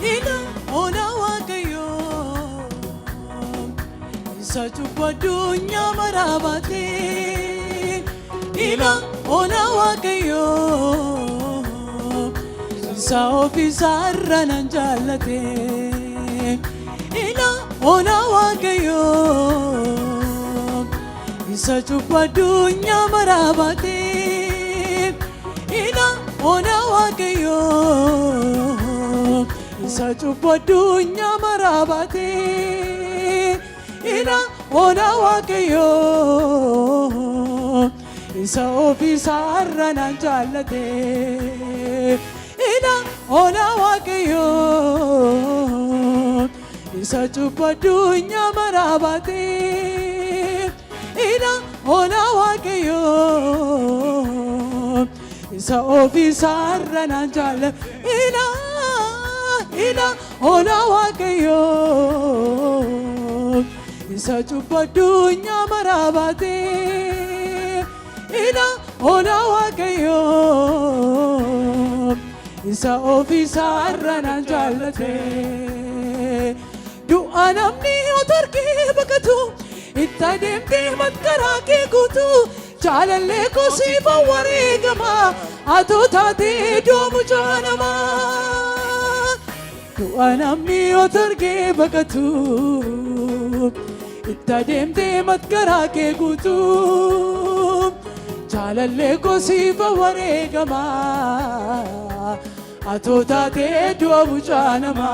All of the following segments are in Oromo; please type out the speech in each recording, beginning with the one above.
ila ona wakayo isa chubwa dunya marabate ila ona wakayo isa ofisarra nanjalate ila ona wakayo isa chubwa dunya marabate ila ona wakayo isa chubwa dunya marabate ila ona wakayo isa ofisarra nanjalate ila ona wakayo isa chubwa dunya marabate ila ona wakayo isa ofisarra nanjalate ila ona wakayo isa chubwa dunya marabate ila ona wakayo isa ofisarra nanjalate du'a namni otarke bakatu itta demte matkara ke gutu jalalle ko sifa waregama ato taate domu janama du'a namni otarke bakatu itta demte matkara ke gutu jalalle ko sifa waregama ato taate domu janama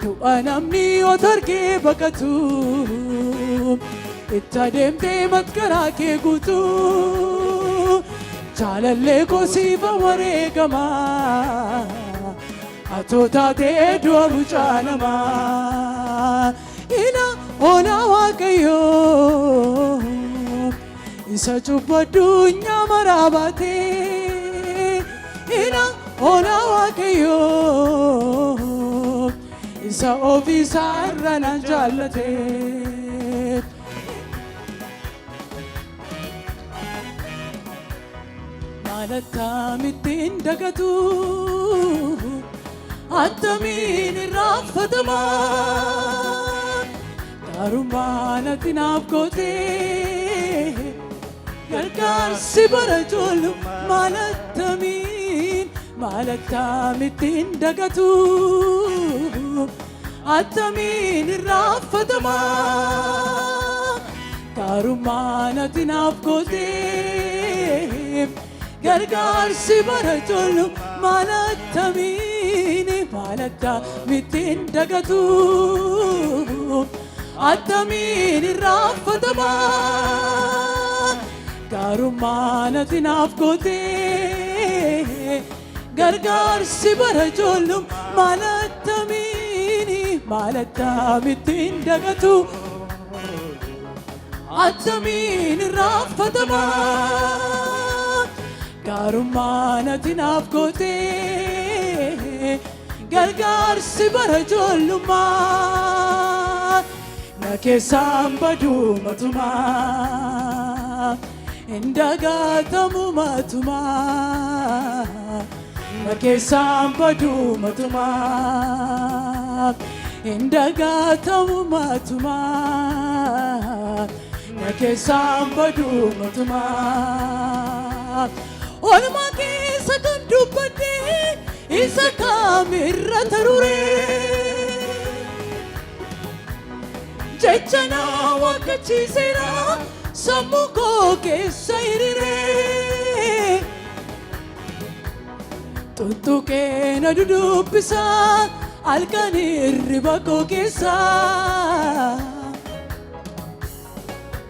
du'a namni otarke bakatu itta demte matkara ke gutu jalalle ko sifa waregama ato taate domu janama ila ona wakayo isa chubwa dunya marabate ila ona wakayo isa ofisarra nanjalate malata mittin dagatu antamin rafatama darumana tinapkote gargarsi barajolu malata mittin dagatu antamin rafatama darumana tinapkote gargarsi barajolu malata mittin dagatu antamin rafatama darumana tinapkote gargarsi barajolu malata mittin dagatu antamin rafatama darumana tinapkote gargarsi barajolu nakesan badu matuma indagatamu matuma nakesan badu matuma indagatamu matuma nakesan badu matuma olma kesa kam dubbade isa kamirra tarure jechana wakachisera sammuko kesa irire tuttuke na dudupisa alkanirri bako kesa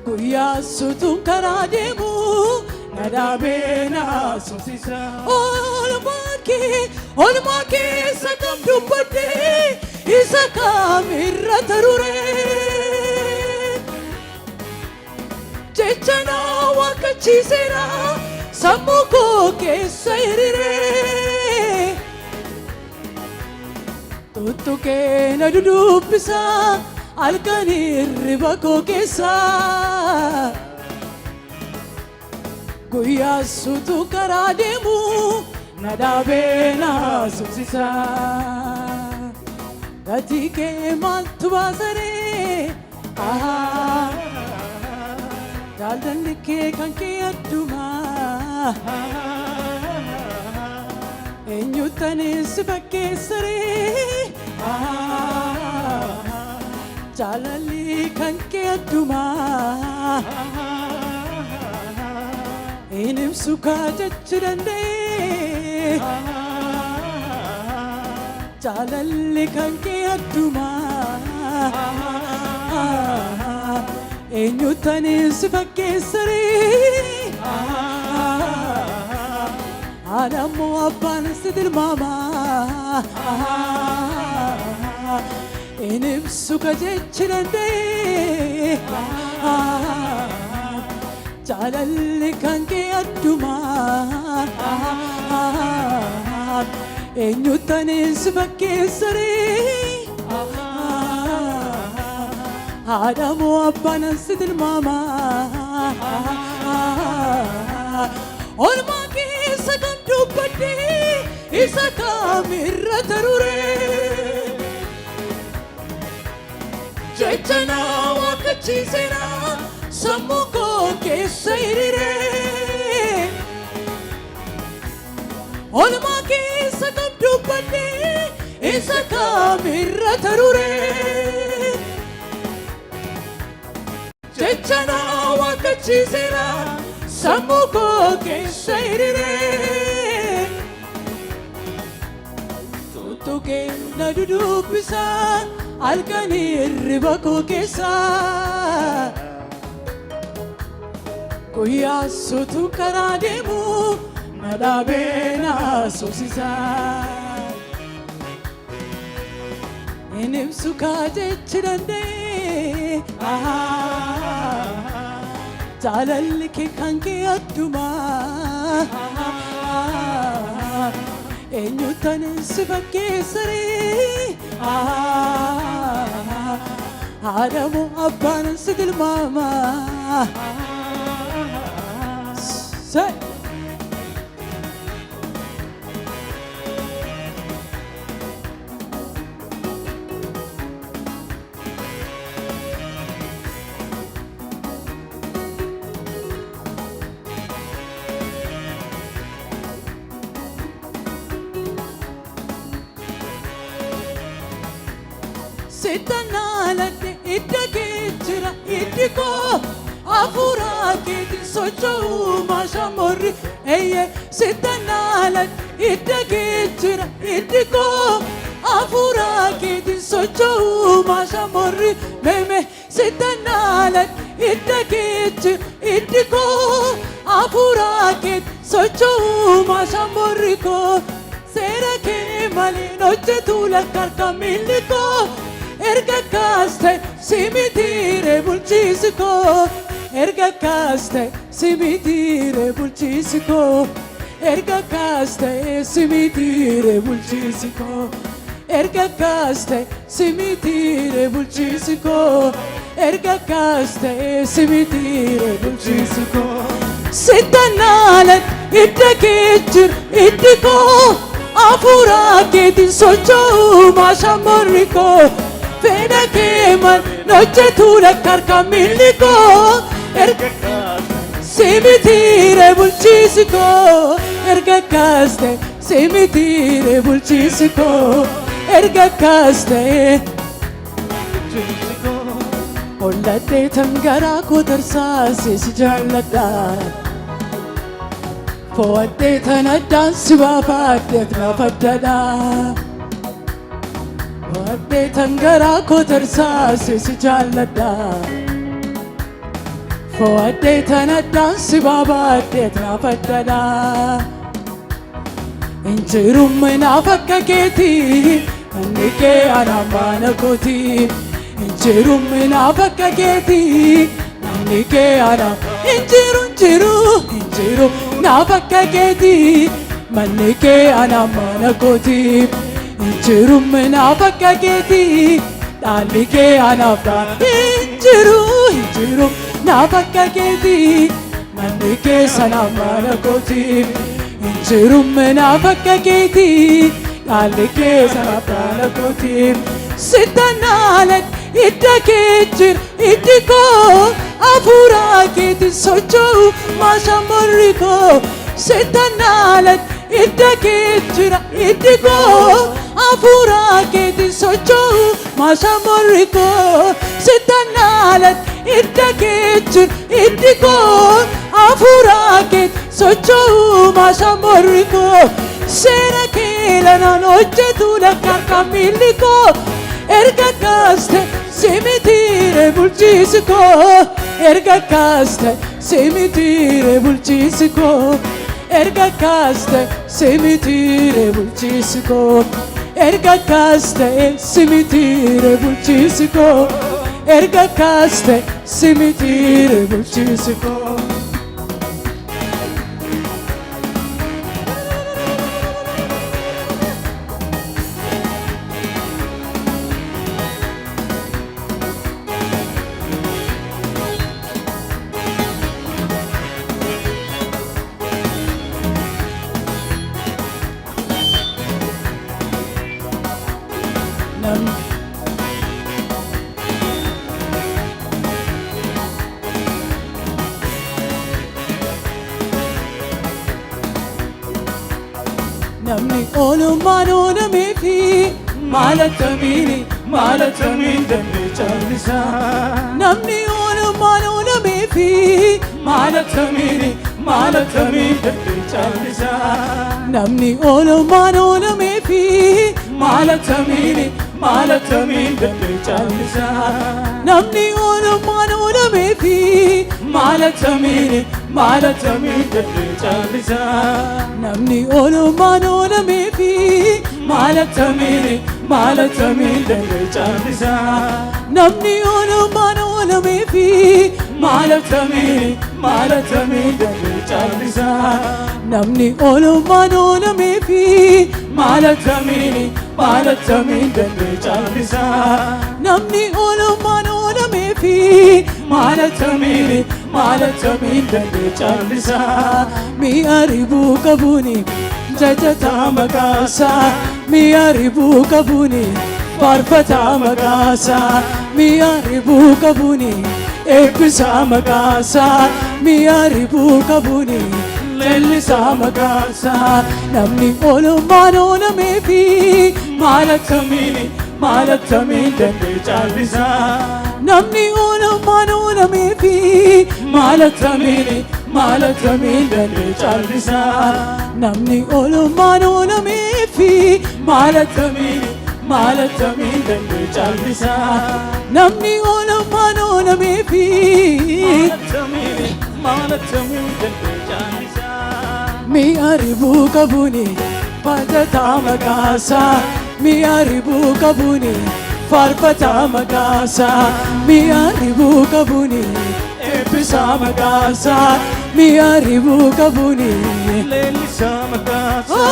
guyyaa sutun karaa deemu nadabena sosisa olmaa keessa kam dubbadde isa kamirra tarure jechana wakachisera sammuu koo keessa hirire tuttuqee na dudubbisa halkan hirriba koo keessa guyyaa suutu karaa deemu nadabena subsisa gatike maltu bazare daldanike kanke aduma enyutane sibake sare jalali kanke aduma inim suka jachirande jalali kanke aduma enyutane sibake sare Adamu abban sidil mama inim suka jechirande jalali kanke aduma enyutane sibake sare Adamu abban sidil mama olma ki sakam dubade isaka mirra tarure jechana wakachi sena samuko ke sairire olma ki sakam dubade isaka mirra tarure jechana wakachi sena samuko ke sairire tutuke nadudu pisa alkani ribako kesa koya sutu karademu nadabena susisa enim suka jechirande jalali kanke aduma enyutane sibake sare Adamu abban sidil mama say Sitanalate idagechira idiko afura kiti socho mashamori eye sitanalate idagechira idiko afura kiti socho mashamori meme sitanalate idagechira idiko afura kiti socho mashamori ko sera ke malino chetula karkamiliko erga kaste simitire bulchisiko erga kaste simitire bulchisiko erga kaste simitire bulchisiko erga kaste simitire bulchisiko erga kaste simitire bulchisiko sitanalat idakechir idiko afura ketin socho mashamoriko Fena keman noche tula karkamiliko erga simitire bulchisiko erga kaste simitire bulchisiko erga kaste ollate tangara ko darsa se sijallada foate tanadan sibafate trafadada Wadde tangara ko tarsa se sijallada Wadde tanadan sibabate trafadada Injirum nafakka keti annike anamana koti Injirum nafakka keti annike ana injiru nafakka keti annike anamana koti Injirum nafakka keti dalike anafta injiru nafakka keti annike sanamana koti injiru menafakka keeti alike sarapala koti sitanalet idda kejir idiko afura keti socho mashamoriko sitanalet idda kejir idiko afura keti socho mashamoriko sitanalet idda kejir idiko afura keti socho mashamoriko sera kelana noche tula karkamiliko erga kaste simitire bulchisiko erga kaste simitire bulchisiko erga kaste simitire bulchisiko erga kaste simitire bulchisiko erga kaste simitire bulchisiko namni olumaan olameefi maalattamiin dandee caalisa namni olumaan olameefi maalattamiin dandee caalisa namni olumaan olameefi maalattamiin dandee caalisa namni olumaan olameefi maalattamiin dandee caalisa namni olumaan olameefi maalattamiin dandee caalisa namni olumaan olameefi maalattamiin dandee caalisa namni olumaan olameefi maalattamiin dandee caalisa namni olumaan olameefi maalattamiin dandee caalisa mi'a ribuu qabuuni jajataa maqaasaa mi'a ribuu qabuuni faarfataa maqaasaa mi'a ribuu qabuuni eebbisaa maqaasaa mi'a ribuu qabuuni leellisaa maqaasaa namni olumaan olameefi maalattamiin dandee caalisa namni olumaan olameefi maalattamiin dandee caalisa namni olumaan olameefi maalattamiin dandee caalisa namni olumaan olameefi maalattamiin dandee caalisa mi'a ribuu qabuuni faarfataa maqaasaa mi'a ribuu qabuuni faarfataa maqaasaa mi'a ribuu qabuuni eebbisaa maqaasaa mi'a ribuu qabuuni leellisaa maqaasaa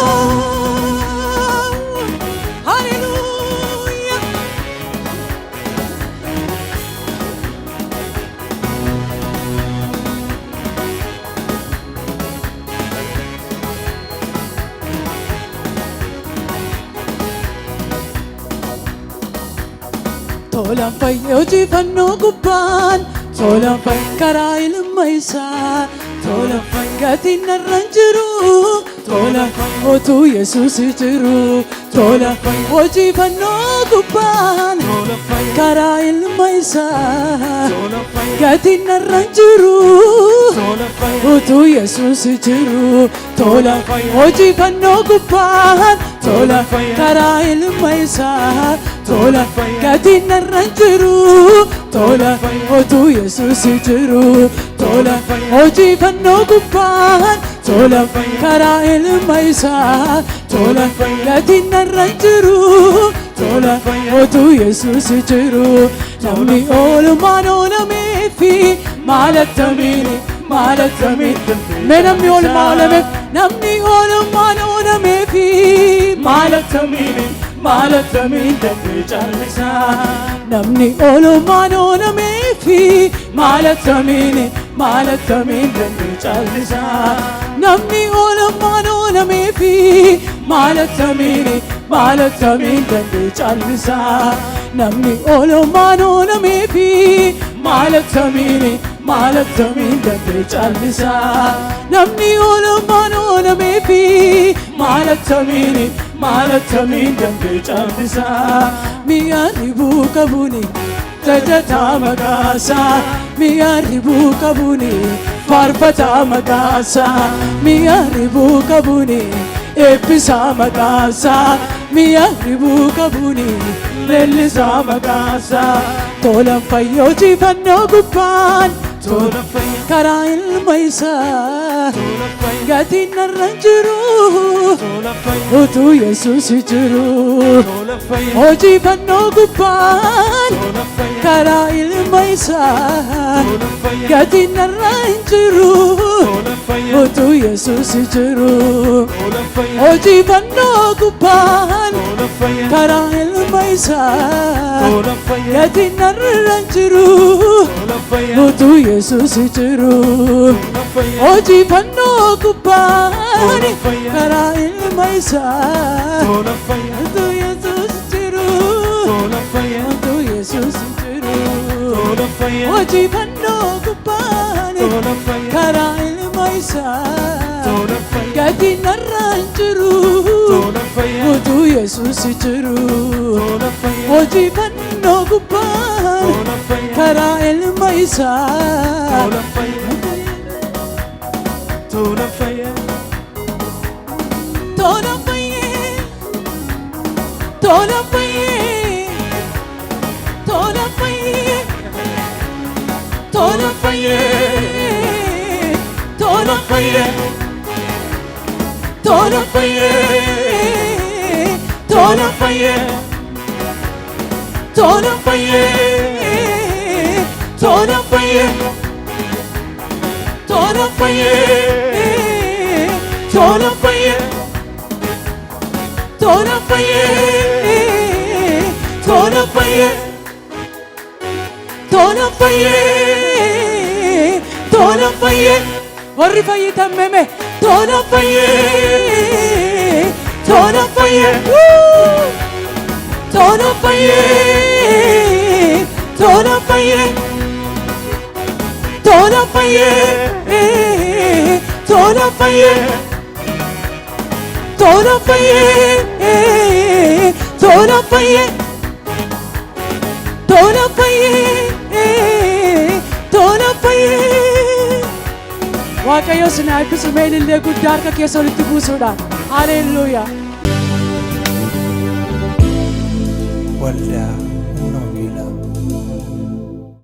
tolaan fayyee hojii fannoo gubbaan tolaan fayyee karaa ilma isaa tolaan fayyee gatiin narraan jiru tolaan fayyee otuu Yesuus jiru tolaan fayyee hojii fannoo gubbaan tolaan fayyee karaa ilma isaa gatiin narraan jiru tolaan fayyee otuu Yesuus jiru tolaan fayyee hojii fannoo gubbaan tolaan fayyee karaa ilma isaa tola gatiin narraan jiru tola otuu Yesuus jiru tola hojii fannoo gubbaan tola karaa ilma isaa tola gatiin narraan jiru tola otuu Yesuus jiru namni olumaan olameefi maalattamiin mee namni olumaan olameef namni olumaan olameefi maalattamiin dandee caalisa namni olumaan olameefi maalattamiin dandee caalisa namni olumaan nameefi maalattamiin dandee caallisaa namni oolummaanoo nameefi maalattamiin dandee caallisaa namni oolummaanoo nameefi maalattamiin dandee caallisaa mi'a ribuu qabuuni jajataa maqaasaa mi'a ribuu qabuuni faarfataa maqaasaa mi'a ribuu qabuuni eebbisaa maqaasaa mi'a ribuu qabuuni leellisaa maqaasaa tolan fayyoo jifannoo gubbaan karaa ilma isaa gatiin narra jiru utuu Yesuus jiru hojii fannoo gubbaan karaa ilma isaa gatiin narra jiru utuu Yesuus jiru hojii fannoo gubbaan karaa ilma isaa gatiin narra jiru utuu Yesuus jiru hojii fannoo gubbaan karaa ilma isaa utuu Yesuus jiru utuu Yesuus jiru hojii fannoo gubbaan karaa ilma isaa gatiin narra jiru utuu Yesuus jiru hojii fannoo gubbaan karaa ilma isaa tola faye tola faye tola faye tola faye tola faye tola faye tola faye tola faye tola faye tola faye tola faye tola faye tola faye tola faye tola faye tola faye warri fayyitammeme tola faye tola faye tola faye tola faye tola faye tola faye tola faye tola faye tola faye tola faye waaqayyo sinaa eebbisu meelillee guddaa harka keessa walitti buusuudhaan haleluuyaa waldaa humna wangeelaa